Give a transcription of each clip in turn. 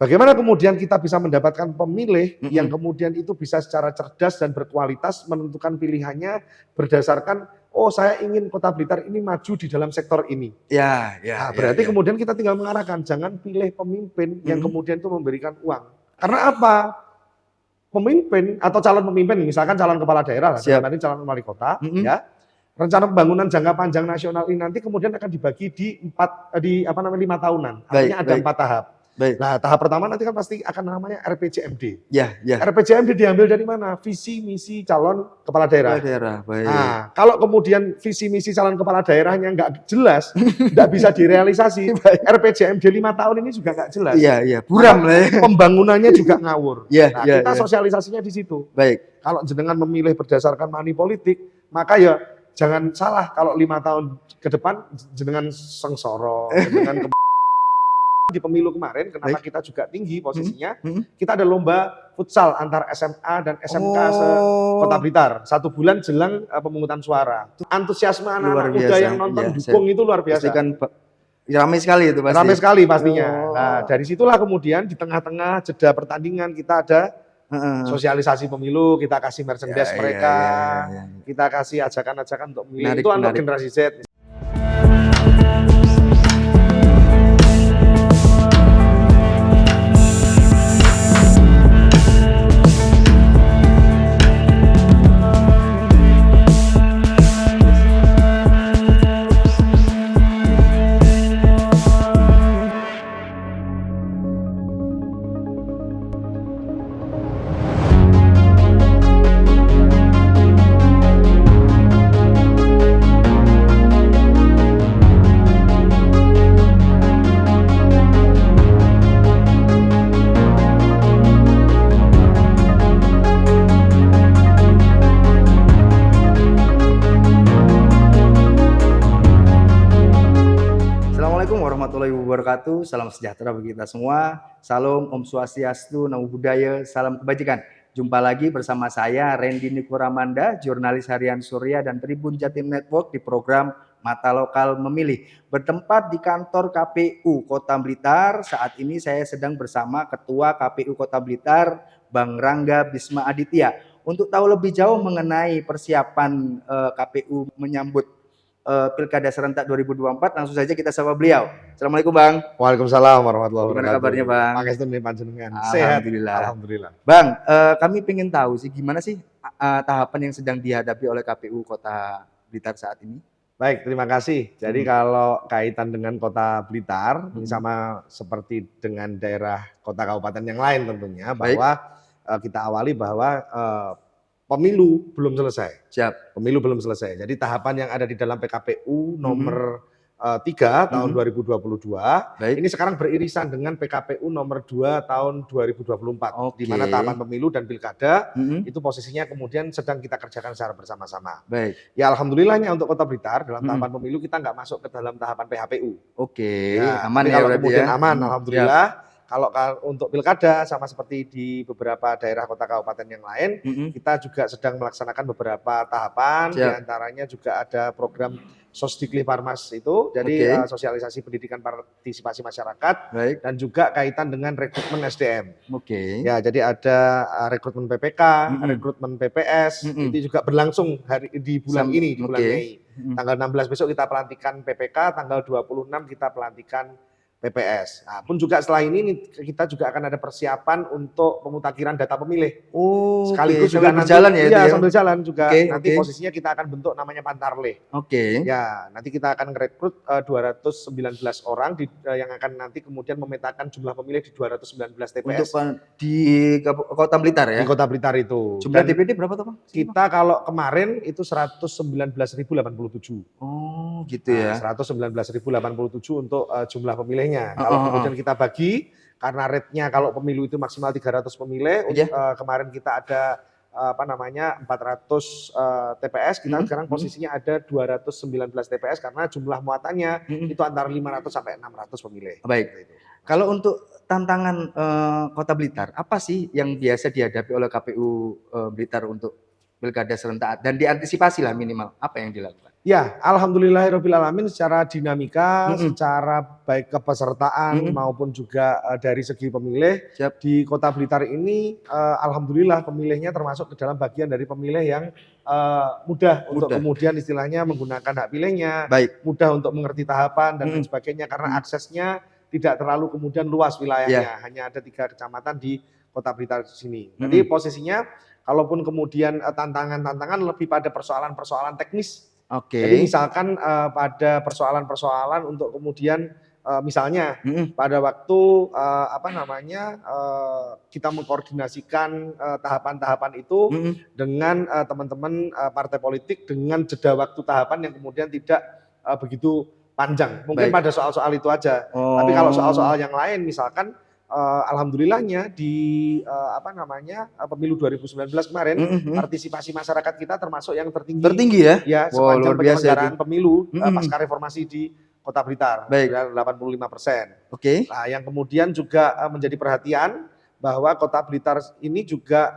Bagaimana kemudian kita bisa mendapatkan pemilih yang kemudian itu bisa secara cerdas dan berkualitas menentukan pilihannya berdasarkan, oh saya ingin Kota Blitar ini maju di dalam sektor ini. Nah, berarti kemudian kita tinggal mengarahkan, jangan pilih pemimpin yang kemudian itu memberikan uang. Karena apa? Pemimpin atau calon pemimpin, misalkan calon kepala daerah, dalam arti calon wali kota, ya. Rencana pembangunan jangka panjang nasional ini nanti kemudian akan dibagi di 5 tahunan. Artinya ada 4 tahap. Nah, tahap pertama nanti kan pasti akan namanya RPJMD. RPJMD diambil dari mana? Visi misi calon kepala daerah. Nah, kalau kemudian visi misi calon kepala daerahnya nggak jelas, nggak bisa direalisasi, RPJMD 5 tahun ini juga nggak jelas. Buram lah ya. Pembangunannya juga ngawur. Nah, kita sosialisasinya di situ. Kalau jenengan memilih berdasarkan money politik, maka ya jangan salah kalau 5 tahun ke depan jenengan sengsara, jenengan di pemilu kemarin, kenapa kita juga tinggi posisinya, kita ada lomba futsal antar SMA dan SMK se-Kota Blitar. 1 bulan jelang pemungutan suara. Antusiasme anak-anak muda yang nonton dukung itu luar biasa. Kan ramai sekali itu pasti. Ramai sekali pastinya. Nah, dari situlah kemudian di tengah-tengah jeda pertandingan kita ada sosialisasi pemilu, kita kasih merchandise mereka, kita kasih ajakan-ajakan untuk memilih. Itu untuk generasi Z. Warahmatullahi wabarakatuh. Salam sejahtera bagi kita semua. Salam Om Swastiastu, Namo Buddhaya, salam kebajikan. Jumpa lagi bersama saya Randy Nikoramanda, jurnalis harian Surya dan Tribun Jatim Network di program Mata Lokal Memilih. Bertempat di kantor KPU Kota Blitar. Saat ini saya sedang bersama Ketua KPU Kota Blitar, Bang Rangga Bisma Aditya. Untuk tahu lebih jauh mengenai persiapan KPU menyambut Pilkada serentak 2024, langsung saja kita sapa beliau. Assalamualaikum Bang. Waalaikumsalam warahmatullahi wabarakatuh. Gimana kabarnya Bang? Pangestu nih panjenengan. Sehat. Alhamdulillah. Bang, kami pengen tahu sih gimana sih tahapan yang sedang dihadapi oleh KPU Kota Blitar saat ini? Baik, terima kasih. Jadi kalau kaitan dengan Kota Blitar, ini sama seperti dengan daerah kota kabupaten yang lain tentunya, bahwa kita awali bahwa pemilu belum selesai. Pemilu belum selesai. Jadi tahapan yang ada di dalam PKPU nomor 3 tahun 2022, ini sekarang beririsan dengan PKPU nomor 2 tahun 2024. Di mana tahapan pemilu dan pilkada itu posisinya kemudian sedang kita kerjakan secara bersama-sama. Ya alhamdulillahnya untuk Kota Blitar dalam tahapan pemilu kita nggak masuk ke dalam tahapan PHPU. Ya, aman ya, kalau kemudian ya. Aman, alhamdulillah. Kalau untuk pilkada sama seperti di beberapa daerah kota kabupaten yang lain, kita juga sedang melaksanakan beberapa tahapan, diantaranya juga ada program Sosdiklir Parmas itu, jadi sosialisasi pendidikan partisipasi masyarakat, dan juga kaitan dengan rekrutmen SDM. Ya, jadi ada rekrutmen PPK, rekrutmen PPS, itu juga berlangsung di bulan ini, di bulan Mei. Tanggal 16 besok kita pelantikan PPK, tanggal 26 kita pelantikan PPS. Nah, pun juga setelah ini kita juga akan ada persiapan untuk pemutakhiran data pemilih. Sekaligus juga nanti berjalan ya, iya, sambil jalan juga nanti posisinya kita akan bentuk namanya Pantarleh. Ya, nanti kita akan merekrut 219 orang yang akan nanti kemudian memetakan jumlah pemilih di 219 TPS. Untuk di Kota Blitar ya? Di Kota Blitar itu. Jumlah DPD berapa tuh Bang? Kita kalau kemarin itu 119.087. Oh gitu ya. 119.087 untuk jumlah pemilihnya. Kalau kemudian kita bagi, karena rate-nya kalau pemilu itu maksimal 300 pemilih, kemarin kita ada 400 TPS, kita sekarang posisinya ada 219 TPS karena jumlah muatannya itu antara 500 sampai 600 pemilih. Baik. Kalau untuk tantangan Kota Blitar, apa sih yang biasa dihadapi oleh KPU Blitar untuk Pilkada serentak dan diantisipasi lah minimal, apa yang dilakukan? Ya, alhamdulillahirobbilalamin secara dinamika, secara baik kepesertaan maupun juga dari segi pemilih di Kota Blitar ini, alhamdulillah pemilihnya termasuk ke dalam bagian dari pemilih yang mudah untuk kemudian istilahnya menggunakan hak pilihnya, mudah untuk mengerti tahapan dan lain sebagainya karena aksesnya tidak terlalu kemudian luas wilayahnya, hanya ada 3 kecamatan di Kota Blitar sini. Jadi posisinya, kalaupun kemudian tantangan-tantangan lebih pada persoalan-persoalan teknis. Jadi misalkan pada persoalan-persoalan untuk kemudian misalnya pada waktu kita mengkoordinasikan tahapan-tahapan itu dengan teman-teman partai politik dengan jeda waktu tahapan yang kemudian tidak begitu panjang. Mungkin pada soal-soal itu aja. Tapi kalau soal-soal yang lain misalkan alhamdulillahnya di pemilu 2019 kemarin partisipasi masyarakat kita termasuk yang tertinggi ya, ya sepanjang penyelenggaraan pemilu pasca reformasi di Kota Blitar, 85%. Nah, yang kemudian juga menjadi perhatian bahwa Kota Blitar ini juga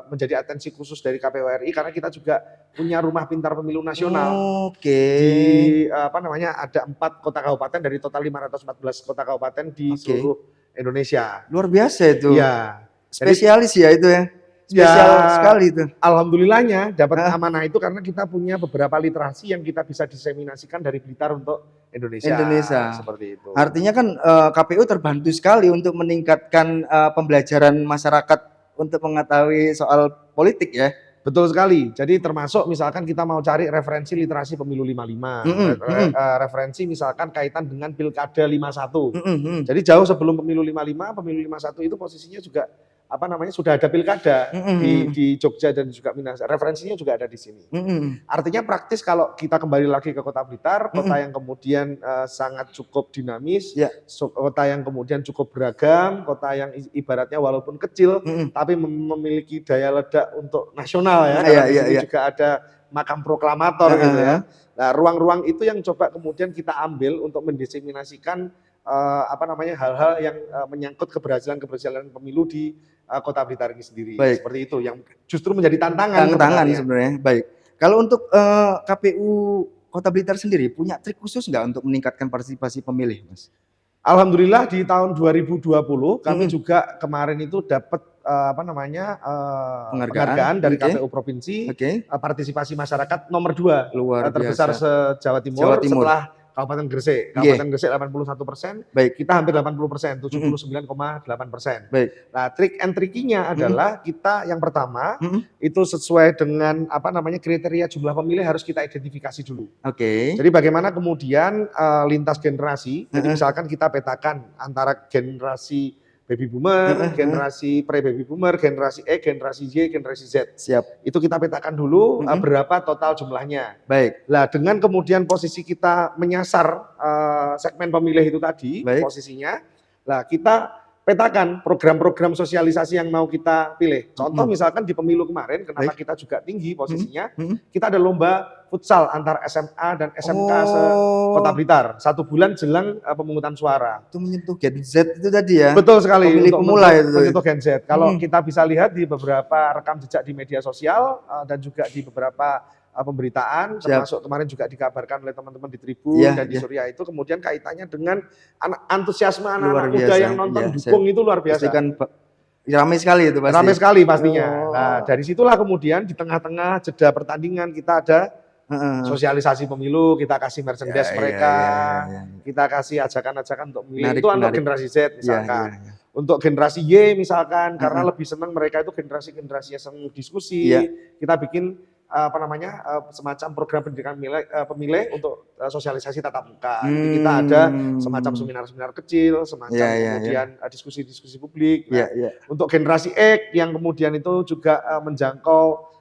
menjadi atensi khusus dari KPU RI karena kita juga punya rumah pintar pemilu nasional. Di ada 4 kota kabupaten dari total 514 kota kabupaten di seluruh Indonesia. Luar biasa itu. Ya. Spesialis ya itu ya. Spesial sekali itu. Alhamdulillahnya dapat amanah itu karena kita punya beberapa literasi yang kita bisa diseminasikan dari Blitar untuk Indonesia. Seperti itu. Artinya kan KPU terbantu sekali untuk meningkatkan pembelajaran masyarakat untuk mengetahui soal politik ya. Betul sekali. Jadi termasuk misalkan kita mau cari referensi literasi pemilu 55, referensi misalkan kaitan dengan pilkada 51. Jadi jauh sebelum pemilu 55, pemilu 51 itu posisinya juga sudah ada pilkada di Jogja dan juga Minas. Referensinya juga ada di sini. Artinya praktis kalau kita kembali lagi ke Kota Blitar, kota yang kemudian sangat cukup dinamis, kota yang kemudian cukup beragam, kota yang ibaratnya walaupun kecil tapi memiliki daya ledak untuk nasional ya. Di sini juga ada makam proklamator gitu ya. Nah, ruang-ruang itu yang coba kemudian kita ambil untuk mendiseminasikan hal-hal yang menyangkut keberhasilan pemilu di Kota Blitar ini sendiri. Seperti itu yang justru menjadi tantangan sebenarnya. Baik. Kalau untuk KPU Kota Blitar sendiri punya trik khusus nggak untuk meningkatkan partisipasi pemilih, Mas? Alhamdulillah di tahun 2020 kami juga kemarin itu dapat penghargaan dari KPU provinsi, partisipasi masyarakat nomor 2 terbesar se-Jawa Timur setelah Kabupaten Gresik. Kabupaten Gresik 81%, kita hampir 80%, 79,8%. Nah, trik and tricky-nya adalah kita yang pertama itu sesuai dengan kriteria jumlah pemilih harus kita identifikasi dulu. Jadi bagaimana kemudian lintas generasi, jadi misalkan kita petakan antara generasi baby boomer, generasi pre-baby boomer, generasi E, generasi Y, generasi Z. Itu kita petakan dulu berapa total jumlahnya. Nah, dengan kemudian posisi kita menyasar segmen pemilih itu tadi, posisinya, nah kita petakan program-program sosialisasi yang mau kita pilih. Contoh misalkan di pemilu kemarin, kenapa kita juga tinggi posisinya, kita ada lomba futsal antar SMA dan SMK Kota Blitar. 1 bulan jelang pemungutan suara. Itu menyentuh Gen Z itu tadi ya? Betul sekali. Pemilih pemula itu. Menyentuh Gen Z. Kalau kita bisa lihat di beberapa rekam jejak di media sosial dan juga di beberapa pemberitaan, termasuk kemarin juga dikabarkan oleh teman-teman di Tribun dan di Surya itu, kemudian kaitannya dengan antusiasme anak-anak muda yang nonton dukung itu luar biasa. Kan ramai sekali itu pasti. Ramai sekali pastinya. Nah, dari situlah kemudian di tengah-tengah jeda pertandingan kita ada sosialisasi pemilu, kita kasih merchandise mereka, kita kasih ajakan-ajakan untuk memilih. Itu untuk generasi Z misalkan. Untuk generasi Y misalkan, karena lebih senang mereka itu generasi-generasi yang senang diskusi, kita bikin semacam program pendidikan pemilih untuk sosialisasi tatap muka. Jadi kita ada semacam seminar-seminar kecil, semacam kemudian diskusi-diskusi publik. Untuk generasi X yang kemudian itu juga menjangkau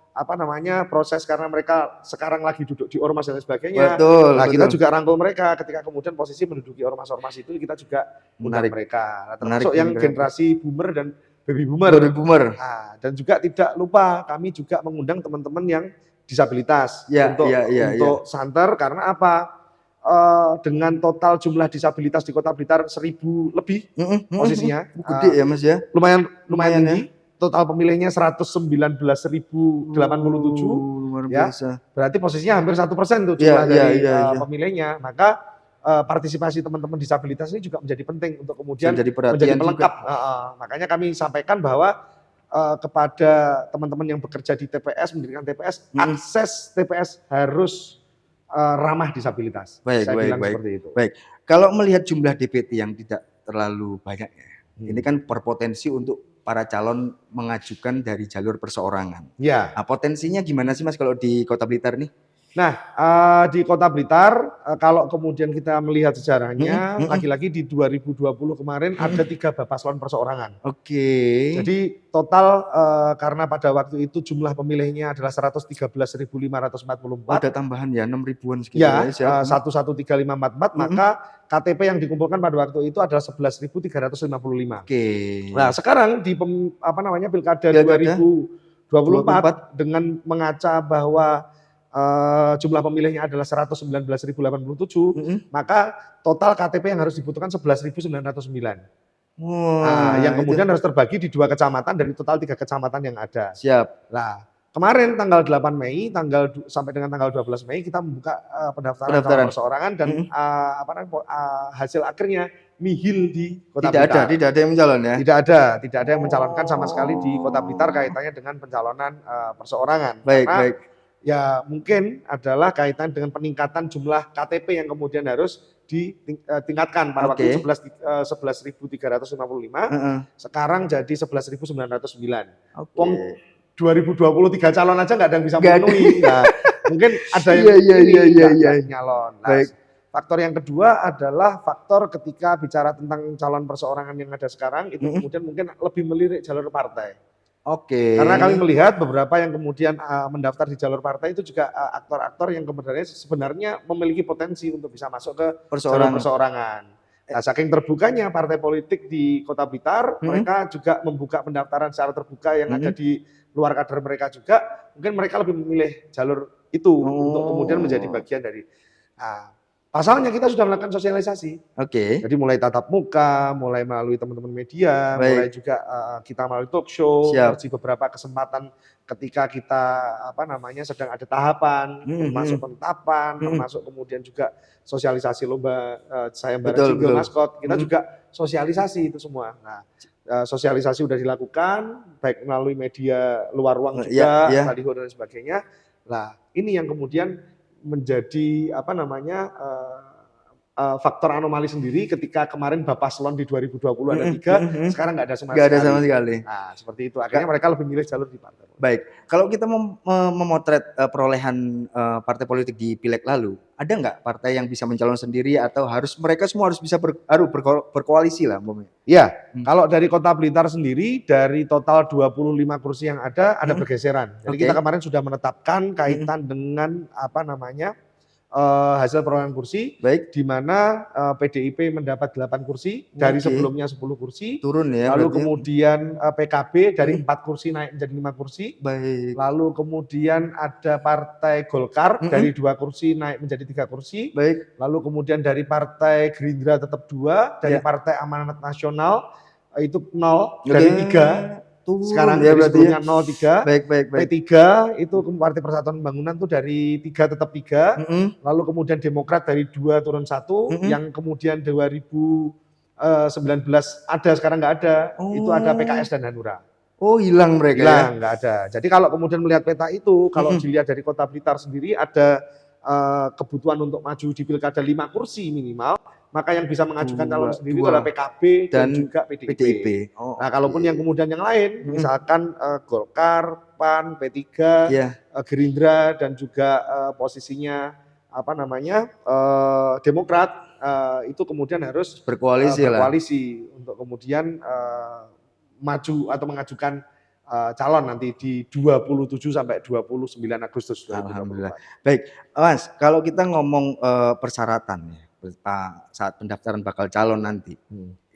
proses karena mereka sekarang lagi duduk di ormas dan sebagainya. Nah, kita juga rangkul mereka ketika kemudian posisi menduduki ormas-ormas itu, kita juga undang mereka. Nah, termasuk yang generasi boomer dan baby boomer. Nah, dan juga tidak lupa kami juga mengundang teman-teman yang disabilitas untuk santer karena apa? Dengan total jumlah disabilitas di Kota Blitar 1.000 lebih posisinya. Gede ya Mas ya? Lumayan tinggi. Total pemilihnya 119.087. luar ya. biasa. Berarti posisinya hampir 1% tuh Iya, jumlah iya, dari iya, iya. pemilihnya. Maka partisipasi teman-teman disabilitas ini juga menjadi penting untuk kemudian Menjadi menjadi perhatian pelengkap. juga. Makanya kami sampaikan bahwa kepada teman-teman yang bekerja di TPS, mendirikan TPS, akses TPS harus ramah disabilitas. Baik, Saya baik, bilang baik. seperti itu. Baik. Kalau melihat jumlah DPT yang tidak terlalu banyak ya, ini kan berpotensi untuk para calon mengajukan dari jalur perseorangan. Ya. Nah, potensinya gimana sih Mas kalau di Kota Blitar nih? Nah, di Kota Blitar, kalau kemudian kita melihat sejarahnya, lagi-lagi di 2020 kemarin ada 3 Bapaslon perseorangan. Oke. Jadi total karena pada waktu itu jumlah pemilihnya adalah 113.544. Oh, ada tambahan ya 6 ribuan sekitar Ya, ya. 113544, maka KTP yang dikumpulkan pada waktu itu adalah 11.355. Oke. Nah, sekarang di Pilkada 2024 dengan mengaca bahwa jumlah pemilihnya adalah 119.087, maka total KTP yang harus dibutuhkan 11.909. Yang kemudian harus terbagi di 2 kecamatan dari total 3 kecamatan yang ada. Siap. Nah, kemarin tanggal 8 Mei, sampai dengan tanggal 12 Mei kita membuka pendaftaran calon perseorangan dan hasil akhirnya nihil di Kota Blitar. Tidak ada yang mencalon ya? Tidak ada yang mencalonkan sama sekali di Kota Blitar kaitannya dengan pencalonan perseorangan. Baik. Ya mungkin adalah kaitan dengan peningkatan jumlah KTP yang kemudian harus ditingkatkan. Pada waktu 11.355, sekarang jadi 11.909. Oke. 2023 calon aja nggak ada yang bisa memenuhi. Nah, mungkin ada yang nyalon. Nah, faktor yang kedua adalah faktor ketika bicara tentang calon perseorangan yang ada sekarang, itu kemudian mungkin lebih melirik jalur partai. Oke. Karena kami melihat beberapa yang kemudian mendaftar di jalur partai itu juga aktor-aktor yang sebenarnya memiliki potensi untuk bisa masuk ke jalur perseorangan. Nah, saking terbukanya partai politik di Kota Blitar, mereka juga membuka pendaftaran secara terbuka yang ada di luar kader mereka juga. Mungkin mereka lebih memilih jalur itu untuk kemudian menjadi bagian dari. Pasalnya kita sudah melakukan sosialisasi. Oke. Jadi mulai tatap muka, mulai melalui teman-teman media, mulai juga kita melalui talk show, di beberapa kesempatan ketika kita sedang ada tahapan, termasuk penetapan, termasuk kemudian juga sosialisasi lomba sayembara jingle maskot, kita juga sosialisasi itu semua. Nah, sosialisasi sudah dilakukan baik melalui media luar ruang juga, baliho dan sebagainya. Nah, ini yang kemudian menjadi faktor anomali sendiri ketika kemarin Bapaslon di 2020 ada 3, sekarang nggak ada sama sekali. Nah, seperti itu. Akhirnya mereka lebih milih jalur di partai. Baik, kalau kita memotret perolehan partai politik di Pileg lalu, ada nggak partai yang bisa mencalon sendiri atau mereka semua harus bisa berkoalisi lah? Ya, kalau dari Kota Blitar sendiri, dari total 25 kursi yang ada bergeseran. Jadi kita kemarin sudah menetapkan kaitan dengan hasil perolehan kursi, di mana PDIP mendapat 8 kursi, dari sebelumnya 10 kursi, turun ya. Lalu kemudian PKB dari 4 kursi naik menjadi 5 kursi, lalu kemudian ada Partai Golkar dari 2 kursi naik menjadi 3 kursi, lalu kemudian dari Partai Gerindra tetap 2, dari Partai Amanat Nasional itu 0 dari 3. Sekarang dari sebelumnya 03, P3 itu Partai Persatuan Pembangunan tuh dari 3 tetap 3, lalu kemudian Demokrat dari 2 turun 1, yang kemudian 2019 ada, sekarang nggak ada, itu ada PKS dan Hanura. Oh, hilang mereka. Hilang, nggak ada. Jadi kalau kemudian melihat peta itu, kalau dilihat dari Kota Blitar sendiri ada kebutuhan untuk maju di Pilkada 5 kursi minimal, maka yang bisa mengajukan calon sendiri adalah PKB dan juga PDIP. Nah, kalaupun yang kemudian yang lain, misalkan Golkar, PAN, P3, Gerindra dan juga posisinya Demokrat, itu kemudian harus berkoalisi untuk kemudian maju atau mengajukan calon nanti di 27 sampai 29 Agustus 2024. Alhamdulillah. Baik, Mas, kalau kita ngomong persyaratan ya, saat pendaftaran bakal calon nanti,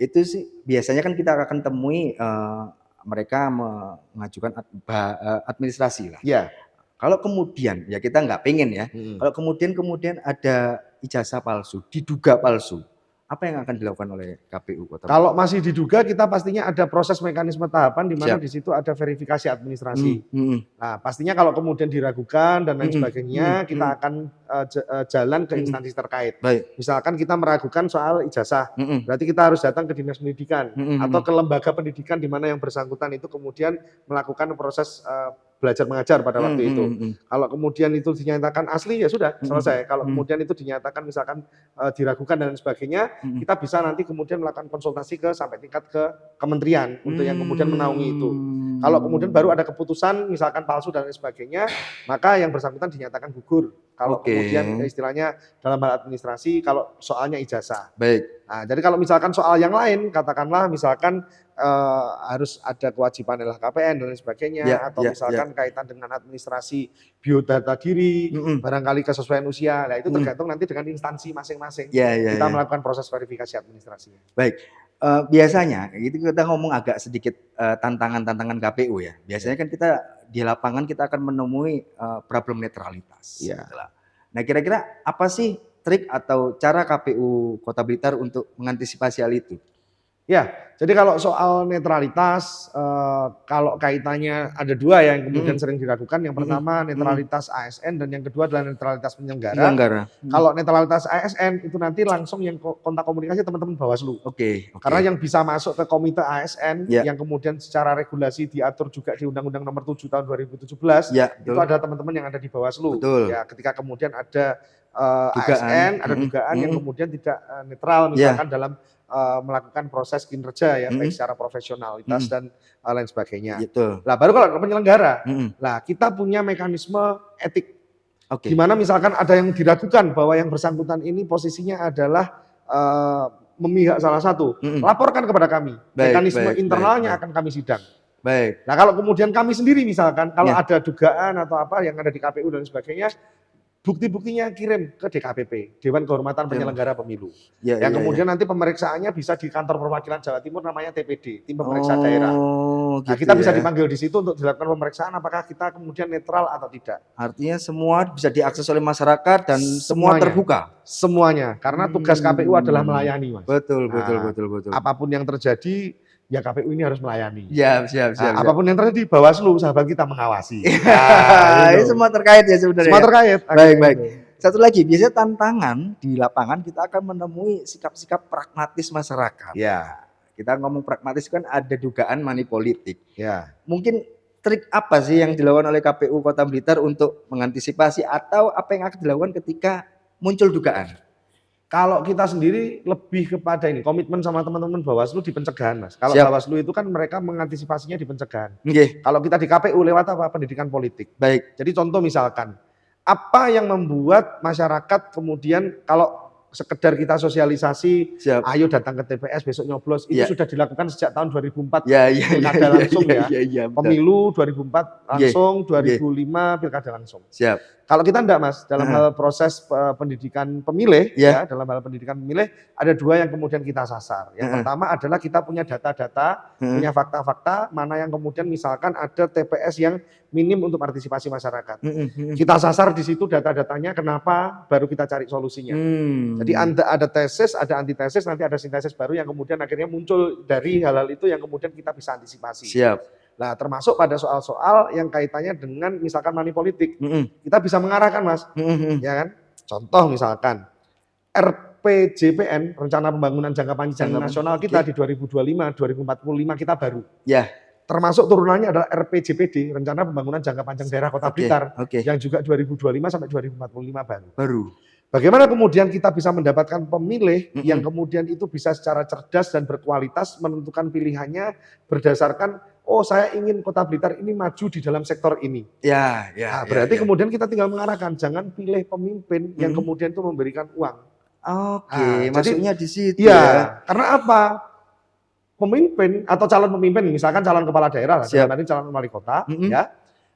itu sih biasanya kan kita akan temui mereka mengajukan administrasi lah. Ya. Kalau kemudian ya kita nggak pengen ya, kalau kemudian ada ijazah palsu, diduga palsu, apa yang akan dilakukan oleh KPU Kota Kalau masih diduga, kita pastinya ada proses mekanisme tahapan di mana di situ ada verifikasi administrasi. Nah, pastinya kalau kemudian diragukan dan lain sebagainya, kita akan jalan ke instansi terkait. Misalkan kita meragukan soal ijazah, berarti kita harus datang ke dinas pendidikan atau ke lembaga pendidikan di mana yang bersangkutan itu kemudian melakukan proses belajar mengajar pada waktu itu. Kalau kemudian itu dinyatakan asli, ya sudah selesai. Kalau kemudian itu dinyatakan misalkan diragukan dan sebagainya, kita bisa nanti kemudian melakukan konsultasi sampai tingkat ke kementerian untuk yang kemudian menaungi itu. Kalau kemudian baru ada keputusan misalkan palsu dan lain sebagainya, maka yang bersangkutan dinyatakan gugur. Kalau kemudian istilahnya dalam hal administrasi, kalau soalnya ijazah. Nah, jadi kalau misalkan soal yang lain, katakanlah misalkan harus ada kewajiban LHKPN dan lain sebagainya, atau misalkan kaitan dengan administrasi biodata diri, barangkali kesesuaian usia, nah itu tergantung nanti dengan instansi masing-masing. Kita melakukan proses verifikasi administrasinya. Biasanya gitu kita ngomong agak sedikit tantangan-tantangan KPU ya. Biasanya kan kita di lapangan kita akan menemui problem netralitas. Nah, kira-kira apa sih trik atau cara KPU Kota Blitar untuk mengantisipasi hal itu? Ya, jadi kalau soal netralitas, kalau kaitannya ada dua yang kemudian sering diragukan. Yang pertama netralitas ASN dan yang kedua adalah netralitas penyelenggara. Kalau netralitas ASN itu nanti langsung yang kontak komunikasi teman-teman Bawaslu. Karena yang bisa masuk ke komite ASN yang kemudian secara regulasi diatur juga di Undang-Undang Nomor 7 Tahun 2017 itu ada teman-teman yang ada di Bawaslu. Ya, ketika kemudian ada ASN, ada dugaan yang kemudian tidak netral misalkan dalam melakukan proses kinerja ya, baik secara profesionalitas dan lain sebagainya. Nah, baru kalau penyelenggara, nah kita punya mekanisme etik. Di mana misalkan ada yang diragukan bahwa yang bersangkutan ini posisinya adalah memihak salah satu, laporkan kepada kami. Mekanisme internalnya akan kami sidang. Nah, kalau kemudian kami sendiri misalkan, kalau ada dugaan atau apa yang ada di KPU dan sebagainya, bukti-buktinya kirim ke DKPP, Dewan Kehormatan Penyelenggara Pemilu. Yang kemudian nanti pemeriksaannya bisa di kantor perwakilan Jawa Timur namanya TPD, tim pemeriksa daerah. Nah, kita bisa dipanggil di situ untuk dilakukan pemeriksaan apakah kita kemudian netral atau tidak. Artinya semua bisa diakses oleh masyarakat dan semua terbuka. Semuanya, karena tugas KPU adalah melayani, Mas. Betul. Apapun yang terjadi, ya KPU ini harus melayani. Siap. Apapun yang terjadi, Bawaslu sahabat kita mengawasi. Ini semua terkait ya sebenarnya. Semua terkait. Baik. Satu lagi, biasanya tantangan di lapangan kita akan menemui sikap-sikap pragmatis masyarakat. Kita ngomong pragmatis kan ada dugaan money politik. Mungkin trik apa sih yang dilakukan oleh KPU Kota Blitar untuk mengantisipasi atau apa yang akan dilakukan ketika muncul dugaan? Kalau kita sendiri lebih kepada ini, komitmen sama teman-teman Bawaslu di pencegahan, Mas. Kalau Bawaslu itu kan mereka mengantisipasinya di pencegahan. Kalau kita di KPU lewat apa? Pendidikan politik. Jadi contoh misalkan, apa yang membuat masyarakat kemudian kalau sekedar kita sosialisasi, ayo datang ke TPS besok nyoblos, itu sudah dilakukan sejak tahun 2004 pilkada langsung pemilu 2004 langsung, 2005 pilkada langsung. Kalau kita enggak, Mas, dalam hal proses pendidikan pemilih, dalam hal pendidikan pemilih ada dua yang kemudian kita sasar. Yang pertama adalah kita punya data-data, punya fakta-fakta, mana yang kemudian misalkan ada TPS yang minim untuk partisipasi masyarakat. Kita sasar di situ data-datanya, kenapa, baru kita cari solusinya. Jadi ada tesis, ada antitesis, nanti ada sintesis baru yang kemudian akhirnya muncul dari hal-hal itu yang kemudian kita bisa antisipasi. Nah, termasuk pada soal-soal yang kaitannya dengan misalkan money politik. Kita bisa mengarahkan, Mas. Ya kan? Contoh misalkan RPJPN, Rencana Pembangunan Jangka Panjang Nasional kita di 2025, 2045 kita baru. Termasuk turunannya adalah RPJPD, Rencana Pembangunan Jangka Panjang Daerah Kota Blitar, yang juga 2025 sampai 2045 baru. Bagaimana kemudian kita bisa mendapatkan pemilih yang kemudian itu bisa secara cerdas dan berkualitas menentukan pilihannya berdasarkan, oh saya ingin Kota Blitar ini maju di dalam sektor ini. Nah, berarti kemudian kita tinggal mengarahkan, jangan pilih pemimpin yang kemudian itu memberikan uang. Maksudnya di situ karena apa? Pemimpin atau calon pemimpin, misalkan calon kepala daerah, nanti calon wali kota,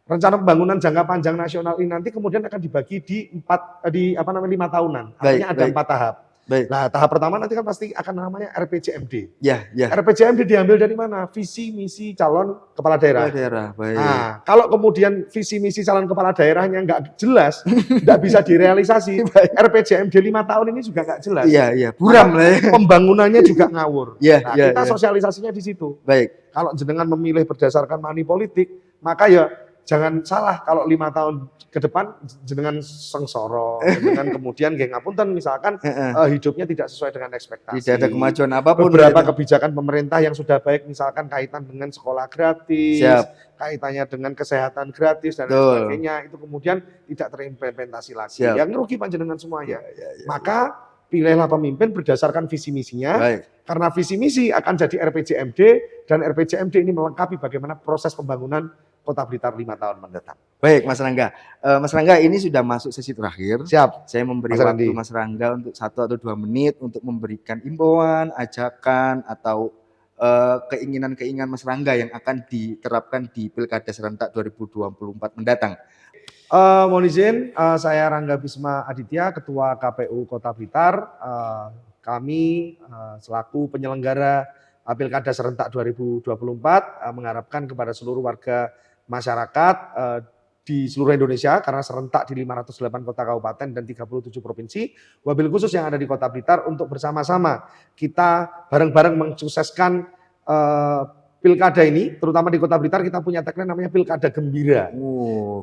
Rencana Pembangunan Jangka Panjang Nasional ini nanti kemudian akan dibagi di 5 tahunan. Artinya ada 4 tahap. Baik. Nah, tahap pertama nanti kan pasti akan namanya RPJMD. Ya, ya. RPJMD diambil dari mana? Visi misi calon kepala daerah. Kepala daerah, baik. Nah, kalau kemudian visi misi calon kepala daerahnya nggak jelas, nggak bisa direalisasi, RPJMD 5 tahun ini juga nggak jelas. Iya, iya. Buram lah ya. Pembangunannya juga ngawur. Iya, nah, iya, kita iya. sosialisasinya di situ. Baik. Kalau jenengan memilih berdasarkan money politik, maka ya jangan salah kalau 5 tahun ke depan jenengan sengsara, jenengan kemudian geng ngapunten misalkan hidupnya tidak sesuai dengan ekspektasi. Tidak ada kemajuan apapun. Beberapa kebijakan pemerintah yang sudah baik misalkan kaitan dengan sekolah gratis, kaitannya dengan kesehatan gratis dan lain sebagainya, itu kemudian tidak terimplementasi lagi. Yang rugi panjenengan semuanya. Maka pilihlah pemimpin berdasarkan visi misinya. Karena visi misi akan jadi RPJMD dan RPJMD ini melengkapi bagaimana proses pembangunan Kota Blitar 5 tahun mendatang. Baik, Mas Rangga. Mas Rangga, ini sudah masuk sesi terakhir. Siap. Saya memberi waktu Mas Rangga untuk 1 atau 2 menit untuk memberikan imbauan, ajakan, atau keinginan-keinginan Mas Rangga yang akan diterapkan di Pilkada serentak 2024 mendatang. Mohon izin, saya Rangga Bisma Aditya, Ketua KPU Kota Blitar. Kami selaku penyelenggara Pilkada serentak 2024 mengharapkan kepada seluruh warga masyarakat di seluruh Indonesia, karena serentak di 508 kota kabupaten dan 37 provinsi, wabil khusus yang ada di Kota Blitar, untuk bersama-sama kita bareng-bareng mensukseskan pilkada ini, terutama di Kota Blitar kita punya tagline namanya Pilkada Gembira.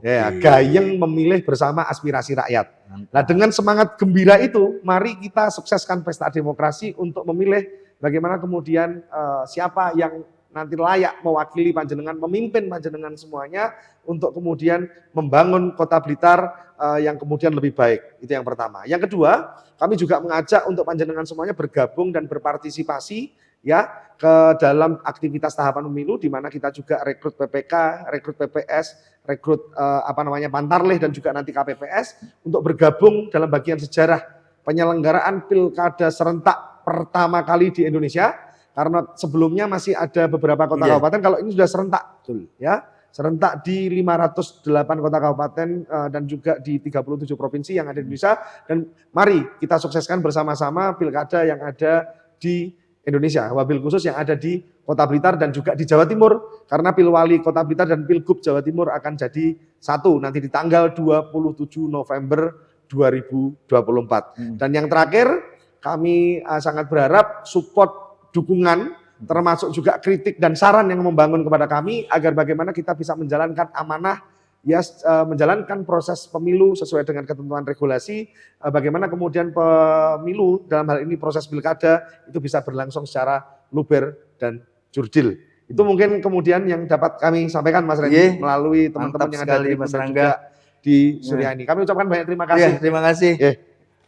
Ya, gayeng memilih bersama aspirasi rakyat. Nah, dengan semangat gembira itu, mari kita sukseskan pesta demokrasi untuk memilih bagaimana kemudian siapa yang nanti layak mewakili panjenengan, memimpin panjenengan semuanya untuk kemudian membangun Kota Blitar yang kemudian lebih baik. Itu yang pertama. Yang kedua, kami juga mengajak untuk panjenengan semuanya bergabung dan berpartisipasi ya ke dalam aktivitas tahapan pemilu, di mana kita juga rekrut PPK, rekrut PPS, rekrut Pantarlih dan juga nanti KPPS untuk bergabung dalam bagian sejarah penyelenggaraan Pilkada serentak pertama kali di Indonesia. Karena sebelumnya masih ada beberapa kota kabupaten, kalau ini sudah serentak, ya, serentak di 508 kota kabupaten dan juga di 37 provinsi yang ada di Indonesia. Dan mari kita sukseskan bersama-sama pilkada yang ada di Indonesia, wabil khusus yang ada di Kota Blitar dan juga di Jawa Timur, karena Pilwali Kota Blitar dan Pilgub Jawa Timur akan jadi satu nanti di tanggal 27 November 2024. Dan yang terakhir, kami sangat berharap support, dukungan, termasuk juga kritik dan saran yang membangun kepada kami agar bagaimana kita bisa menjalankan amanah, ya, menjalankan proses pemilu sesuai dengan ketentuan regulasi, bagaimana kemudian pemilu dalam hal ini proses pilkada itu bisa berlangsung secara luber dan jurdil. Itu mungkin kemudian yang dapat kami sampaikan, Mas Randy, melalui teman-teman yang ada di Mas Rangga di Surya ini. Kami ucapkan banyak terima kasih. Terima kasih.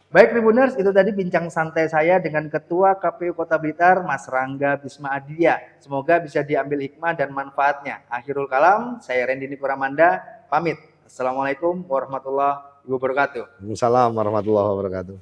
Baik Tribuners, itu tadi bincang santai saya dengan Ketua KPU Kota Blitar, Mas Rangga Bisma Aditya. Semoga bisa diambil hikmah dan manfaatnya. Akhirul kalam, saya Randy Nikuramanda, pamit. Assalamualaikum warahmatullahi wabarakatuh. Waalaikumsalam warahmatullahi wabarakatuh.